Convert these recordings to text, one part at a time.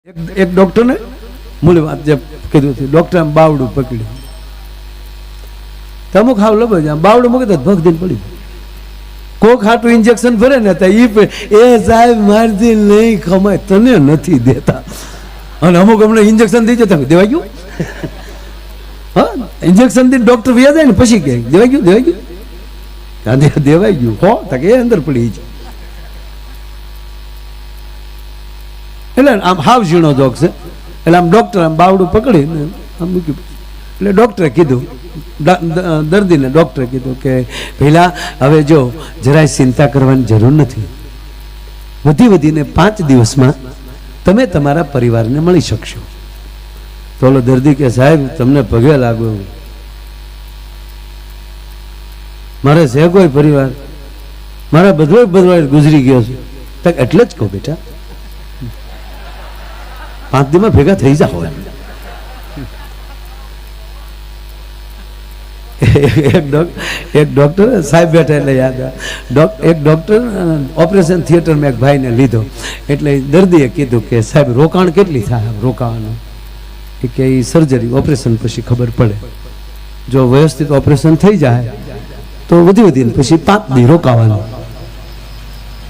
એક ડોક્ટરને મૂળ વાત જે કીધું હતું, ડોક્ટર આમ બાવડું પકડ્યું, અમુક હાવ લબો આમ બાવડું મૂકી ભગ દઈને પડી કોક હાટું ઇન્જેક્શન ભરે ને તો એ સાહેબ મારથી નહીં ખમાય, તને નથી દેતા. અને અમુક અમને ઇન્જેક્શન દઈ જતા દેવાઈ ગયું. હા, ઇન્જેક્શન દઈને ડોક્ટર વ્યા જાય ને પછી કે દેવાઈ ગયું દેવાઈ ગયું હો તક એ અંદર પડી છે. એટલે આમ હાવ ઝીણો જોક છે. એટલે આમ ડોક્ટર આમ બાવડું પકડીને આમ મૂકી, એટલે ડોક્ટરે કીધું, દર્દીને ડોક્ટરે કીધું કે પહેલા હવે જો જરાય ચિંતા કરવાની જરૂર નથી, વધીને 5 દિવસમાં તમે તમારા પરિવારને મળી શકશો. તો ઓલો દર્દી કે સાહેબ તમને પગે લાગુ, મારે છે કોઈ પરિવાર, મારા બધો ગુજરી ગયો છે. એટલે જ કહું બેટા 5 દિવસમાં ભેગા થઈ જાઓ. એક ડોક્ટર સાહેબ બેઠા એટલે યાદ એક ડોક્ટર ઓપરેશન થિયેટરમાં એક ભાઈને લીધો, એટલે દર્દીએ કીધું કે સાહેબ રોકાણ કેટલી થાય? રોકાવાનું કે એ સર્જરી ઓપરેશન પછી ખબર પડે, જો વ્યવસ્થિત ઓપરેશન થઈ જાય તો વધીને પછી 5 દી રોકાવાનું,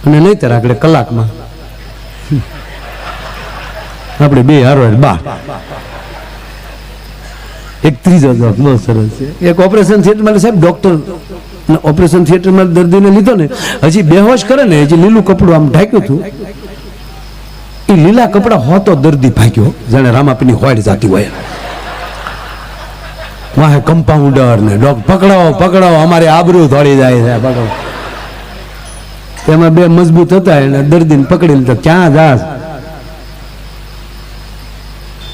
અને નહીતર આગળ કલાકમાં આપણે બે હારો બાર. એક ત્રીજો જોક બહુ સરસ છે. એક ઓપરેશન થિયેટરમાં સાહેબ ડોક્ટર ઓપરેશન થિયેટરમાં દર્દીને લીધો ને, હજી બેહોશ કરે ને, હજી લીલું કપડું આમ ઢાંક્યું હતું, એ લીલા કપડા હોતો દર્દી ભાગ્યો, જાણે રામાપીની હોડ જાતી હોય. વાહે કમ્પાઉન્ડર ને પકડાવો અમારે આબરૂ થોડી જાય છે, પકડો. તેમાં બે મજબૂત હતા, એને દર્દીને પકડી લીધો. ક્યાં જાસ?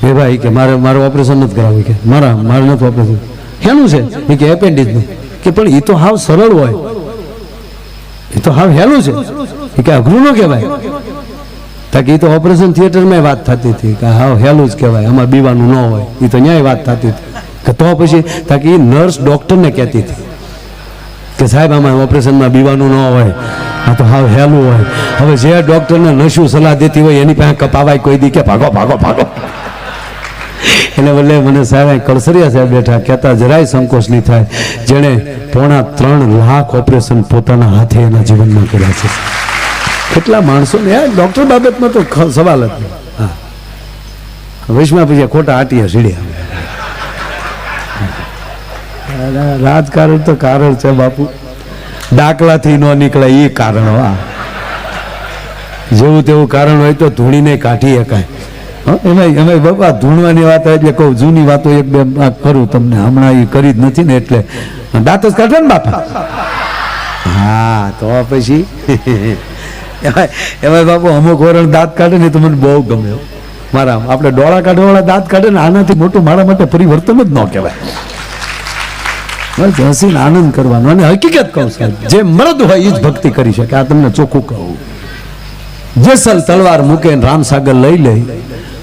એ ભાઈ કે મારે ઓપરેશન નથી કરાવવું, કે મારે નથી ઓપરેશન. હેનું છે? એ કે એપેન્ડિક્સ નું. કે પણ એ તો હાવ સરળ હોય, એ તો હાવ હેલું છે. એ કે અઘરું ન કહેવાય. તાકે એ તો ઓપરેશન થિયેટરમાં વાત થતી હતી કે હાવ હેલું જ કહેવાય, આમાં બીવાનું ન હોય. એ તો ન્યાય વાત થતી હતી કે તો પછી તાકે એ નર્સ ડોક્ટરને કહેતી હતી કે સાહેબ આમાં ઓપરેશનમાં બીવાનું ન હોય, આ તો હાવ હેલું હોય. હવે જે ડોક્ટરને નશું સલાહ દેતી હોય એની પાસે કપાવાય કોઈ દી કે ભાગો. એને બદલે મને સાહેબ કળસરિયા સાહેબ બેઠા કહેતા જરાય સંકોચ નહીં થાય, જેણે 3.5 લાખ ઓપરેશન પોતાના હાથે એના જીવનમાં કર્યા છે. કેટલા માણસો ને ડોક્ટર બાબતમાં તો સવાલ જ નહીં. હા, વૈશ્વમાં પછી ખોટા આટીયા સીડ્યા. રાજકારણ તો કારણ છે બાપુ, દાખલાથી ન નીકળે એ કારણ. જેવું તેવું કારણ હોય તો ધૂણીને કાઢી શકાય. એમાં બાપા ધૂણવાની વાત એટલે કહું, જૂની વાતો એક બે કરું તમને, હમણાં એ કરી જ નથી ને એટલે દાંત જ કાઢે ને બાપા. હા, તો પછી એમાં બાપુ અમુક વરણ દાંત કાઢે ને તો મને બહુ ગમે. મારા આપણે ડોળા કાઢવાવાળા દાંત કાઢે ને, આનાથી મોટું મારા માટે પરિવર્તન જ ન કહેવાય. બસ હસીને આનંદ કરવાનો. અને હકીકત કહું સાહેબ, જે મર્દ હોય એ જ ભક્તિ કરી શકે. આ તમને ચોખ્ખું કહું, જેસલ તલવાર મૂકે રામસાગર લઈ લે,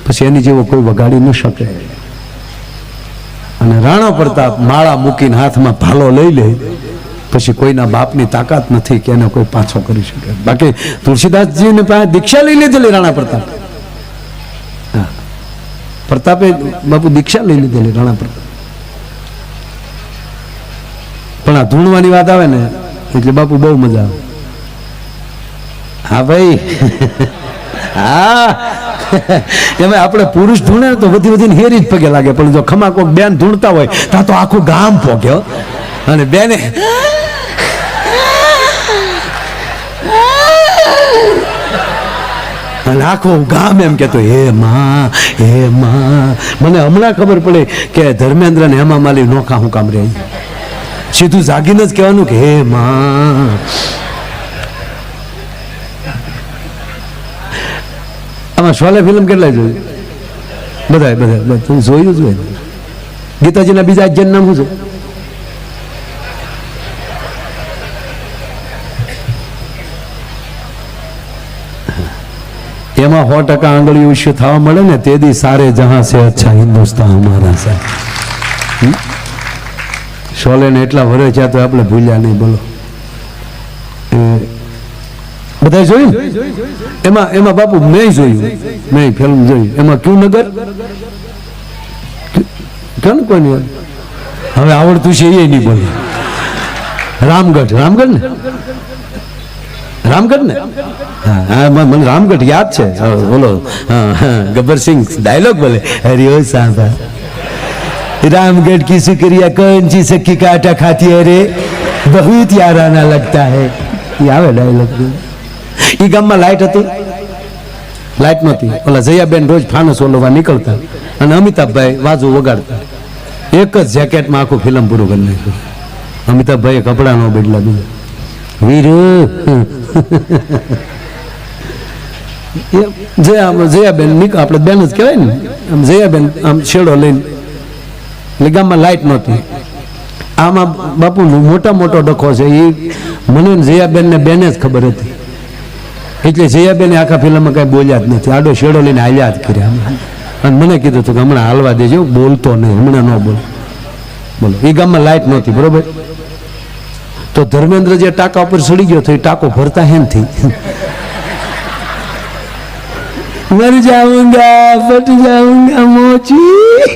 પછી એની જેવો કોઈ વગાડી ન શકે. અને રાણા પ્રતાપ માળા મૂકીને હાથમાં ભાલો લઈ લે, પછી કોઈના બાપની તાકાત નથી કે એને કોઈ પાછો કરી શકે. બાકી તુલસીદાસજીને પાસે દીક્ષા લઈ લીધેલી રાણા પ્રતાપ. હા, પ્રતાપે બાપુ દીક્ષા લઈ લીધેલી રાણા પ્રતાપ. પણ આ ધૂણવાની વાત આવે ને એટલે બાપુ બહુ મજા આવે. હા ભાઈ, હા, એમાં આપણે પુરુષ ધૂણે તો વધીને હેરી જ પગે લાગે, પણ જો ખમા કોક બેન ધૂણતા હોય ત્યાં તો આખું ગામ પોગ્યો. અને બેને અને આખું ગામ એમ કેતો હે માં. મને હમણાં ખબર પડે કે ધર્મેન્દ્ર ને હેમા માલી નોખા હું કામ રહે. સીધું જાગીને જ કહેવાનું કે હે માં. આમાં શોલે ફિલ્મ કેટલા જોયું? બધા જોયું જ હોય. ગીતાજીના બીજા અજ્ઞાન નામ શું છે? એમાં 100% આંગળી વિશે થવા મળે ને, તે દી સારે જહાં સે અચ્છા હિન્દુસ્તાન હમારા છે. શોલે ને એટલા વર્ષ થયા તો આપણે ભૂલ્યા નહીં. બોલો, બધા જોયું ને? એમાં બાપુ મેં જોયું, મેં ફિલ્મ જોઈ. એમાં ક્યુ નગર કેમ કોની હવે આવડતું છે એ નહીં બોલે. રામગઢ ને હા, મને રામગઢ યાદ છે. બોલો ગબ્બરસિંહ ડાયલોગ બોલે, હરિઓ સાંભા रामगढ़ की शुक्रिया कौन सी सखी का आटा खाती है रे, बहुत याराना लगता है. ये आवे ડાયલોગ. એ ગામમાં લાઈટ હતી, લાઈટ નહોતી. ઓલા જયાબેન રોજ ફાનસ ઓલવા નીકળતા અને અમિતાભભાઈ વાજુ વગાડતા. એક જ જેકેટમાં આખું ફિલ્મ પૂરું કરી નાખ્યું. અમિતાભભાઈ કપડા નો બદલા દીધા. વીરુ જયાબેન નીકળ, આપણે બેન જ કહેવાય ને, આમ જયાબેન આમ છેડો લઈને. એટલે ગામમાં લાઈટ નહોતી. આમાં બાપુનો મોટો ડખો છે. એ મને જયાબેન ને બેને જ ખબર હતી, એટલે જયાબેન આખા ફિલ્મમાં કઈ બોલ્યા જ નથી. આડો શેડો લઈને હાલ્યા જ કર્યા. અને મને કીધું હતું કે હમણાં હાલવા દેજો, બોલતો નહીં, હમણાં ન બોલો. એ ગામમાં લાઈટ નહોતી, બરોબર. તો ધર્મેન્દ્ર જે ટાંકા ઉપર ચડી ગયો તો એ ટાંકો ભરતા હેનથી મર જાઉંગા ફટ જાઉંગા મોચી,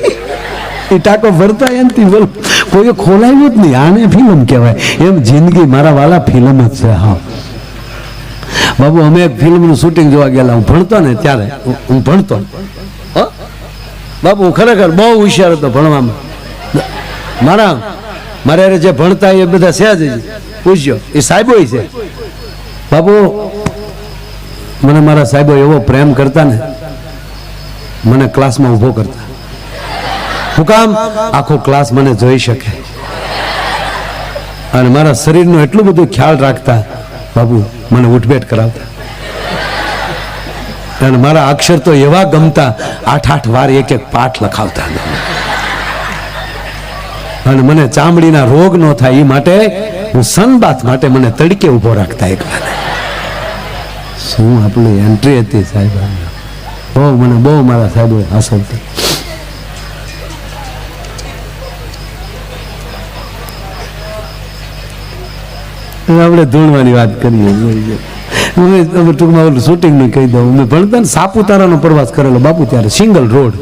એ ટાંકો ભરતા એનથી બોલ. કોઈ ખોલાયું જ નહીં. આને ફિલ્મ કહેવાય. એમ જિંદગી મારા વાલા ફિલ્મ જ છે. હા બાબુ, અમે એક ફિલ્મનું શૂટિંગ જોવા ગયેલા. હું ભણતો ને ત્યારે, હું ભણતો બાબુ, હું ખરેખર બહુ હોશિયાર હતો ભણવામાં. મારે જે ભણતા એ બધા સહેજ પૂછ્યો, એ સાહેબો છે બાબુ. મને મારા સાહેબો એવો પ્રેમ કરતા ને, મને ક્લાસમાં ઊભો કરતા. હું કામ? આખો ક્લાસ મને જોઈ શકે. અને મારા શરીરનો એટલું બધું ખ્યાલ રાખતા બાબુ, મને ઉઠબેઠ કરાવતા. અને મારા અક્ષર તો એવા ગમતા, 8 વાર એક પાઠ લખાવતા. અને મને ચામડીના રોગ ન થાય એ માટે હું સનબાથ માટે મને તડકે ઉભો રાખતા. એકલા શું આપણી એન્ટ્રી હતી સાહેબ. બહુ મારા સાહેબો હાસવતા. આપણે ધૂળવાની વાત કરીએ. ટૂંકમાં શૂટિંગનું કહી દઉં. મેં ભણતા ને સાપુતારાનો પ્રવાસ કરેલો બાપુ, ત્યારે સિંગલ રોડ.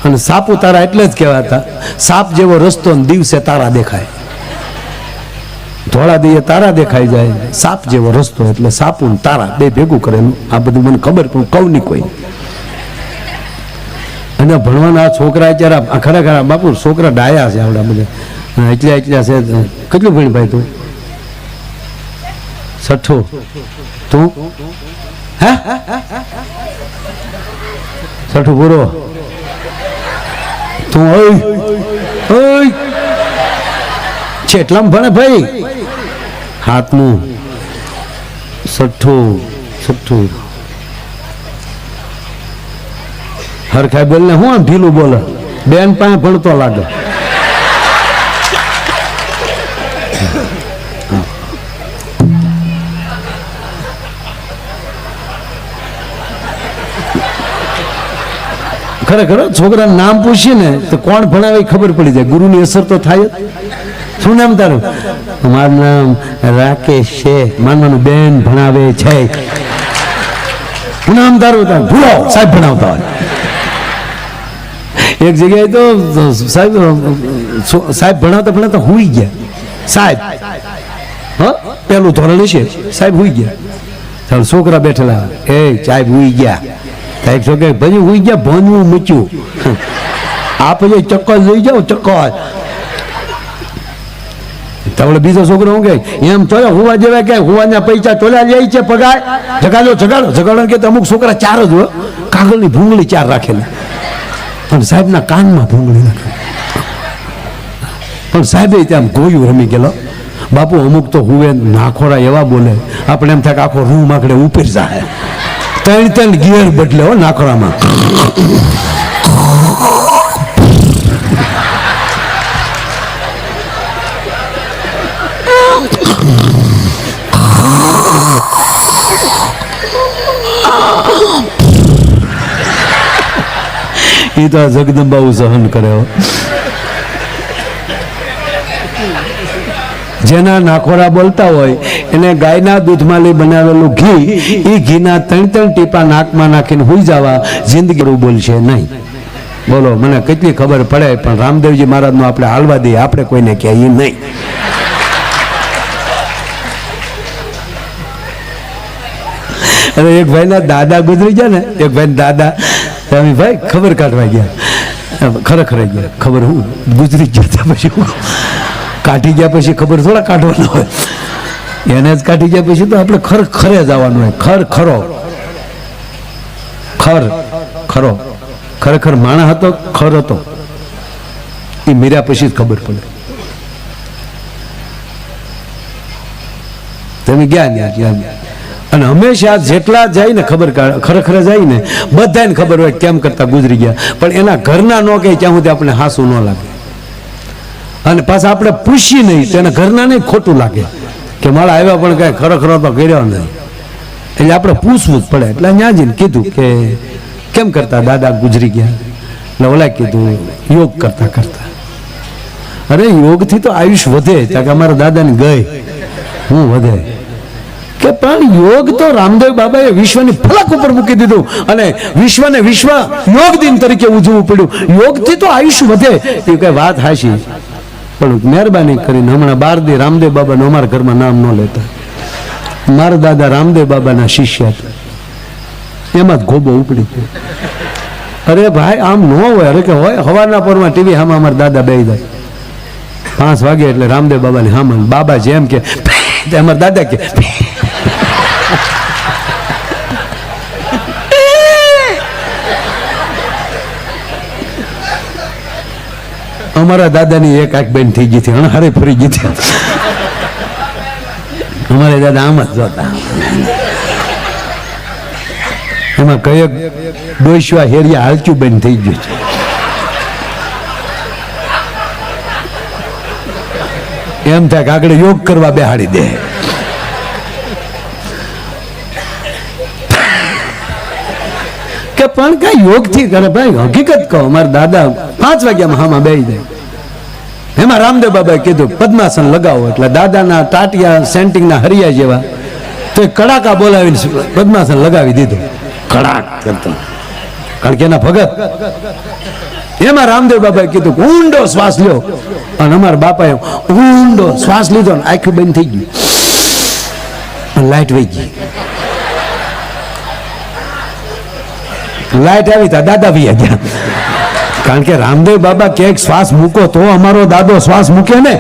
અને સાપુતારા એટલે જ કહેવાતા સાપ જેવો રસ્તો, દિવસે તારા દેખાય, ધોળા દઈએ તારા દેખાઈ જાય. સાપ જેવો રસ્તો એટલે સાપુ ને તારા બે ભેગું કરેલું. આ બધું મને ખબર, પણ કહું નહીં કોઈ. અને ભણવાના છોકરા અત્યારે ખરેખર બાપુ છોકરા ડાયા છે આવડા બધા. એટલા છે. કેટલું ભણી ભાઈ તું? 6. તું હે 6 પૂરો? તું છે એટલામાં ભણે ભાઈ? 7મું 6 હરખાઈ બોલ ને. હું આમ ઢીલું બોલે? બેન પાસે ભણતો લાગે. ખરેખર છોકરાનું નામ પૂછીએ ને તો કોણ ભણાવે ખબર પડી જાય. ગુરુની અસર તો થાય જ. શું નામ તારું? મારું નામ રાકેશ છે. માનવાનું બેન ભણાવે છે. શું નામ તારું? ભૂલો સાહેબ ભણાવતા હોય. એક જગ્યાએ તો સાહેબ ભણાવતા હુઈ ગયા. સાહેબ પેલું ધોરણ છે, સાહેબ હુઈ ગયા. છોકરા બેઠેલા, એ સાહેબ હુઈ ગયા. સાહેબ છોકરા ભાઈ હુઈ ગયા, ભણવું મૂક્યું. આ પછી ચક્કર લઈ જાઓ, ચક્કર. તો બીજો છોકરો શું કે એમ તો હુવા જેવા કે હુવાના પૈસા તોલા લે છે, પગાર જગાડો કે અમુક છોકરા 4 જ હોય. કાગળની ભૂંગળી 4 રાખેલી, પણ સાહેબના કાનમાં ભૂંગળી નાખે. પણ સાહેબે ત્યાં ગોયું રમી ગયેલો બાપુ. અમુક તો હુવે નાખોરા એવા બોલે, આપણે એમ થાય કે આખો રૂમ આખડે ઉપર જાય. 3 ગિયર બદલે હો નાખોરામાં. એ તો જગદંબા સહન કરે. જેના નાખોરા બોલતા હોય એને ગાયના દૂધમાંથી બનાવેલું ઘી, એ ઘીના 3 ટીપા નાકમાં નાખીને હુઈ જવા, જિંદગી બોલશે નહીં. બોલો, મને કેટલી ખબર પડે, પણ રામદેવજી મહારાજનું આપણે હાલવા દઈએ, આપણે કોઈને કહીએ નહીં. અને એક ભાઈના દાદા ગુજરી ગયા ને, એક ભાઈ દાદા ભાઈ ખબર કાઢવા ગયા, ખરેખર ગયા ખબર, હું ગુજરી ગયા પછી કાઢી ગયા પછી ખબર થોડા કાઢવાનો હોય, એને જ કાઢી ગયા પછી તો આપણે ખરે જવાનું હોય. ખરો ખરેખર માણસ હતો, ખર હતો, એ મીર્યા પછી જ ખબર પડે. તમે ગયા અને હંમેશા જેટલા જાય ને ખરેખર જાય ને બધાને ખબર હોય કેમ કરતા ગુજરી ગયા, પણ એના ઘરના ન કહે ત્યાં સુધી આપણે હાસું ન લાગે. અને પાછા આપણે પૂછીએ નહીં તો એના ઘરના નહીં ખોટું લાગે કે મારા આવ્યા પણ કઈ ખરેખર તો કર્યો નહીં, એટલે આપણે પૂછવું જ પડે. એટલે ત્યાં જઈને કીધું કે કેમ કરતા દાદા ગુજરી ગયા, એટલે ઓલા કીધું યોગ કરતા કરતા. અરે યોગથી તો આયુષ વધે, ત્યાં કે અમારા દાદાને ગઈ હું વધે કે, પણ યોગ તો રામદેવ બાબાએ વિશ્વની ફલક ઉપર મૂકી દીધું અને વિશ્વને વિશ્વ યોગ દિન તરીકે ઉજવવું પડ્યું. યોગથી તો આયુષ વધે, એ કઈ વાત હાશી, પણ મહેરબાની કરીને હમણાં 12 દી રામદેવ બાબાનું અમારા ઘરમાં નામ ન લેતા. મારા દાદા રામદેવ બાબાના શિષ્ય હતા, એમાં જ ગોબો ઉપડી ગયો. અરે ભાઈ આમ ન હોય, અરે કે હોય, સવારના પોરમાં ટીવી હામાં અમારા દાદા બેહી જાય 5 વાગે એટલે રામદેવ બાબાની હામાં, બાબા જેમ કે અમારા દાદા કે અમારા દાદાની એક આંખ બેન થઈ ગઈ હતી, હણહારે ફરી ગઈ હતી. અમારે દાદા આમ જ જોતા, એમાં કયક ડોઈશવા હેરિયા હાલચું બેન થઈ ગયું છે. એમ થાય કે આગળ યોગ કરવા બેહાડી દે. કે પણ કઈ યોગ થી કરે ભાઈ, હકીકત કહો, અમારા દાદા 5 વાગ્યામાં હામાં બેહી જાય. એમાં રામદેવ બાબાએ કીધું પદ્માસન લગાવો, એટલે દાદાના ટાટિયા સેન્ટિંગના હરિયા જેવા તો કડાકા બોલાવીને પદ્માસન લગાવી દીધું, કડાક કરતા, કારણ કે એના ભગત. એમાં રામદેવ બાબાએ કીધું ઊંડો શ્વાસ લ્યો, અને અમારા બાપાએ ઊંડો શ્વાસ લીધો ને આખું બંધ થઈ ગયું, લાઈટ વહી ગઈ. લાઈટ આવી તા દાદા ભી ગયા, કારણ કે રામદેવ બાબા ક્યાંક શ્વાસ મૂકો તો અમારો દાદો શ્વાસ મૂકે ને.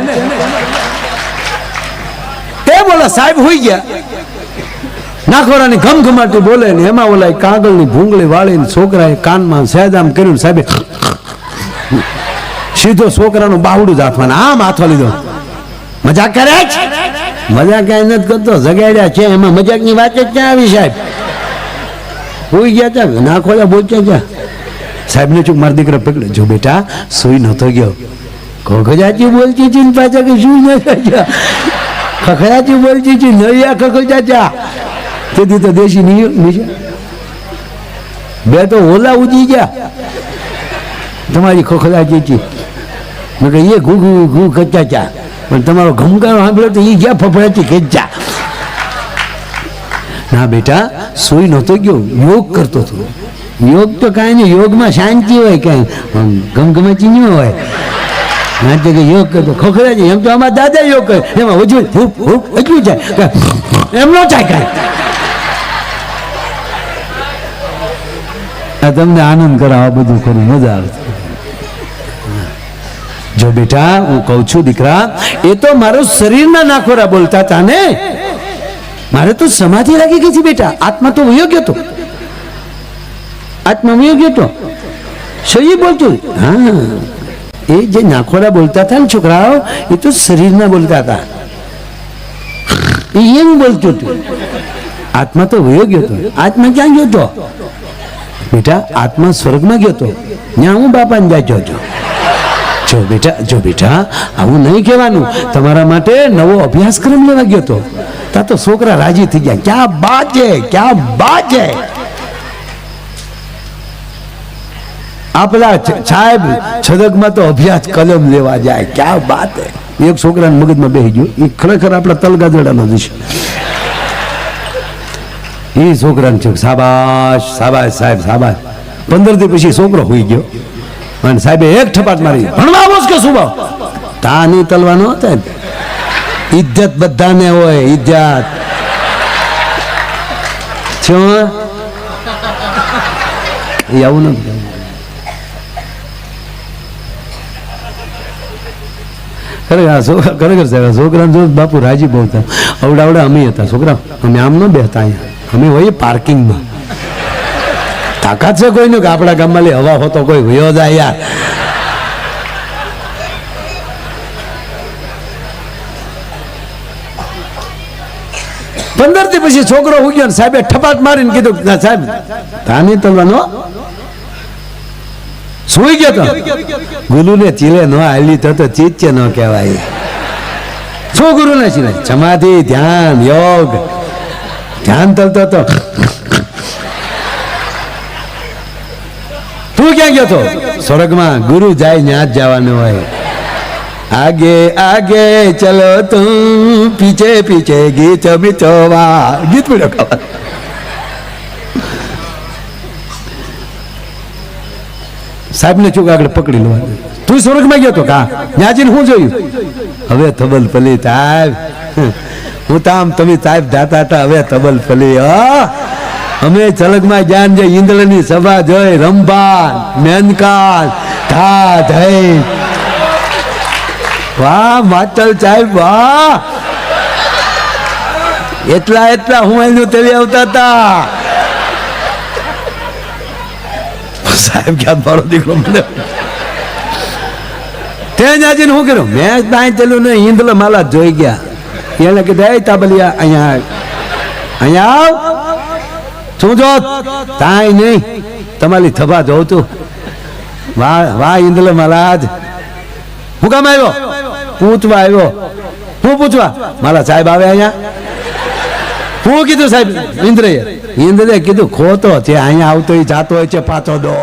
એ બોલા સાહેબ હોઈ ગયા, નાખોરાની ઘમઘમાટી બોલે ને એમાં ઓલા કાગળની ભૂંગળી વાળીને છોકરાએ કાનમાં સહેજામ કર્યું, સાહેબે સીધો છોકરાનું બાવડું જ હાથમાં આમ હાથો લીધો. મજાક કરે છે? મજાક કઈ નથી કરતો, જગાડ્યા છે, એમાં મજાકની વાત જ ક્યાં આવી સાહેબ? હોઈ ગયા હતા, નાખોરા બોલતા હતા. સાહેબ ને ચૂક મારા દીકરા પકડે, જો બેટા સુઈ નતો ગયો, ખખડાચી બોલતી હતી ને પાછા કે સુઈ નતો ગયો, ખખડાચી બોલતી હતી નૈયા ખખડાચા, તેથી તો દેશી નીચે બે તો ઓલા ઉજી ગયા તમારી ખખડાચી હતી. મેં કહે એ ઘૂ ઘૂ ઘૂ ખચાચા, પણ તમારો ઘમકારો સાંભળ્યો તો એ ગયા ફફડાચી ખેંચા. ના બેટા સુઈ નતો ગયો, યોગ કરતો હતો. યોગ તો કાંઈ નહીં, યોગમાં શાંતિ હોય, કાંઈ ગમગમાચી નહીં હોય. ના તો કે યોગ કરતો ખોખરા છે, એમ તો અમારા દાદા યોગ કરે, એમાં હજુ હૂપ હૂપ એટલું જાય, એમ ન થાય કાંઈ. તમને આનંદ કરાવવા બધું કરું, મજા આવે. જો બેટા હું કહું છું દીકરા, એ તો મારું શરીરના નાખોરા બોલતા હતા ને, મારે તો સમાધિ લાગી ગઈ છે બેટા, આત્મા તો વયો ગયો હતો, આત્મા વયો ગયો હતો, સહી બોલતું. હા, એ જે નાખોડા બોલતા હતા ને છોકરાઓ, એ તો શરીરના બોલતા હતા, એમ બોલતું હતું. આત્મા તો વયો ગયો હતો. આત્મા ક્યાં ગયો હતો બેટા? આત્મા સ્વર્ગમાં ગયો હતો, ત્યાં હું બાપાને જાચ્યો હતો. જો બેટા આવું નહીં કહેવાનું, તમારા માટે નવો અભ્યાસક્રમ લેવા ગયો હતો, તા તો છોકરા રાજી થઈ ગયા, ક્યાં બાત છે, ક્યાં બાત છે. આ પેલા સાહેબ છદકમાં તો અભ્યાસ કલમ લેવા જાય, ક્યાં વાત હે. એક છોકરાના મગજમાં બેસી ગયો, એ ખરેખર આપણા તલગાજડાનો જ છે. એ છોકરાને છે શાબાશ શાબાશ સાહેબ શાબાશ. 15 દી પછી છોકરો હોઈ ગયો અને સાહેબે એક ઠપાટ મારી, ભણવા આવો કે શું ભાવ? તા નહીં તલવાનો હતા. ઇજ્જત બધાને હોય, ઇજ્જત શું એ આવું નથી. ખરેખર સાહેબ છોકરાને જો બાપુ રાજી બહુ હતા. અવડાવડા અમે હતા છોકરા, અમે આમ ન બેહતા, અહીંયા અમે હોઈએ પાર્કિંગમાં. તાકાત છે કોઈનું કે આપણા ગામમાં લે હવા હોતો કોઈ વયો જાય યાર. પંદર દી પછી છોકરો ઉગ્યો ને સાહેબે ઠપાટ મારીને કીધું સાહેબ તાની તલવાનો સુઈ ગયો તો ગુરુ ને ચીલે ન હાલી તો ચીચે ન કહેવાય. શું ગુરુ ને ચીલે? સમાધિ, ધ્યાન, યોગ. ધ્યાન તલતો તો તું ક્યાં ગયો તો? સ્વર્ગમાં. ગુરુ જાય ત્યાં જ જવાનું હોય. आगे आगे चलो तुम पीछे पीछे गीत बिचोवा. गीत भी रखा. साहब ने चूक આગળ પકડી લો. તું સ્વર્ગમાં ગયો તો કા? ન્યાજીને હું જોયું? હવે તબલ પલી સાહેબ, હું તામ તમે સાહેબ દાતા હતા, હવે તબલ પલી. અમે છલકમાં જ્ઞાન જે ઇન્દ્રની સભા જોઈ, રંભાન, મેનકા, ધા ધઈ. વાહ માતલ સાહેબ વાહ. એટલા એટલા હું એનું તેલી આવતા હતા. સાહેબ ક્યાં મારો દીકરો મને ત્યાં જાજીને શું કર્યું? મેં ત્યાં ચેલું ને હિન્દલો માલા જોઈ ગયા. એને કીધું એ તાબલિયા અહીંયા અહીંયા આવ. શું જો? તાય નહીં, તમારી થભા જોઉં તું. વાહ વાહ હિન્દલો મહારાજ. હું કામ આવ્યો? પૂછવા આવ્યો. હું પૂછવા? મારા સાહેબ આવે અહીંયા. હું કીધું સાહેબ? ઇન્દ્રએ કીધું ખોતો છે, અહીંયા આવતો જાતો હોય છે પાછો દો.